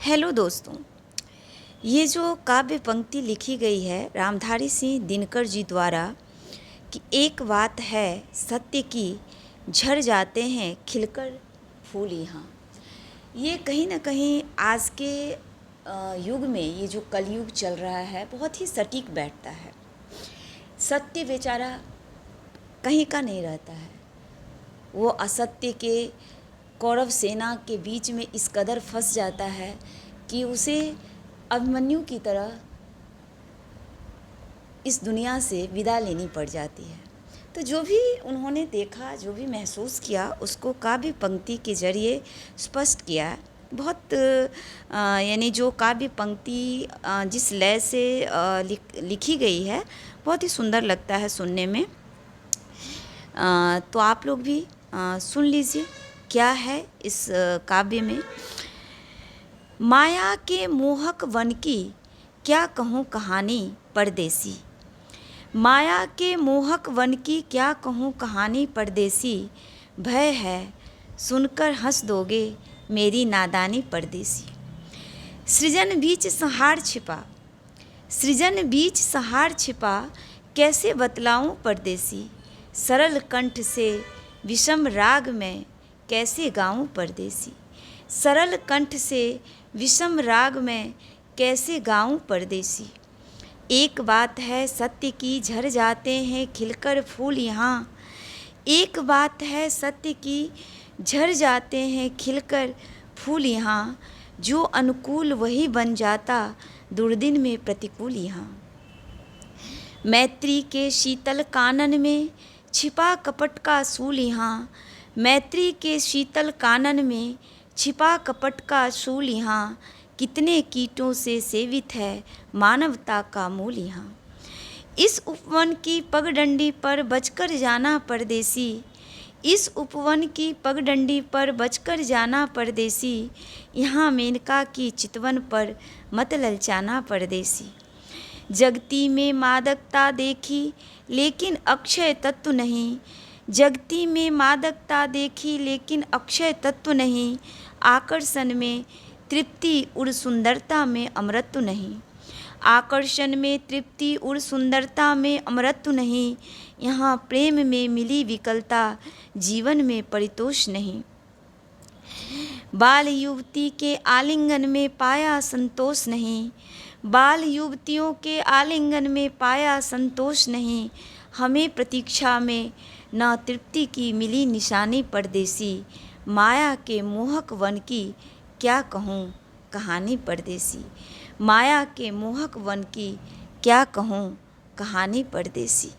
Hello दोस्तों, ये जो काव्य पंक्ति लिखी गई है रामधारी सिंह दिनकर जी द्वारा कि एक बात है सत्य की, झड़ जाते हैं खिलकर फूल यहाँ। ये कहीं ना कहीं आज के युग में ये जो कलयुग चल रहा है बहुत ही सटीक बैठता है। सत्य बेचारा कहीं का नहीं रहता है, वो असत्य के कौरव सेना के बीच में इस कदर फंस जाता है कि उसे अभिमन्यु की तरह इस दुनिया से विदा लेनी पड़ जाती है। तो जो भी उन्होंने देखा, जो भी महसूस किया, उसको काव्य पंक्ति के जरिए स्पष्ट किया। बहुत यानी जो काव्य पंक्ति जिस लय से लिखी गई है बहुत ही सुंदर लगता है सुनने में। तो आप लोग भी सुन लीजिए क्या है इस काव्य में। माया के मोहक वन की क्या कहूँ कहानी परदेसी, माया के मोहक वन की क्या कहूँ कहानी परदेसी, भय है सुनकर हंस दोगे मेरी नादानी परदेसी। सृजन बीच सहार छिपा, सृजन बीच सहार छिपा, कैसे बतलाऊं परदेसी, सरल कंठ से विषम राग में कैसे गाऊं परदेसी, सरल कंठ से विषम राग में कैसे गाऊं परदेसी। एक बात है सत्य की, झड़ जाते हैं खिलकर फूल यहाँ, एक बात है सत्य की, झड़ जाते हैं खिलकर फूल यहाँ, जो अनुकूल वही बन जाता दुर्दिन में प्रतिकूल यहाँ। मैत्री के शीतल कानन में छिपा कपट का सूल यहाँ, मैत्री के शीतल कानन में छिपा कपट का सूल यहाँ, कितने कीटों से सेवित है मानवता का मूल यहाँ। इस उपवन की पगडंडी पर बचकर जाना परदेसी, इस उपवन की पगडंडी पर बचकर जाना परदेसी, यहाँ मेनका की चितवन पर मत ललचाना परदेसी। जगती में मादकता देखी लेकिन अक्षय तत्व नहीं, जगती में मादकता देखी लेकिन अक्षय तत्व नहीं, आकर्षण में तृप्ति उड़ सुंदरता में अमरत्व नहीं, आकर्षण में तृप्ति उड़ सुंदरता में अमरत्व नहीं, यहाँ प्रेम में मिली विकलता जीवन में परितोष नहीं। बाल युवती के आलिंगन में पाया संतोष नहीं, बाल युवतियों के आलिंगन में पाया संतोष नहीं, हमें प्रतीक्षा में न तृप्ति की मिली निशानी परदेसी, माया के मोहक वन की क्या कहूँ कहानी परदेसी, माया के मोहक वन की क्या कहूँ कहानी परदेसी।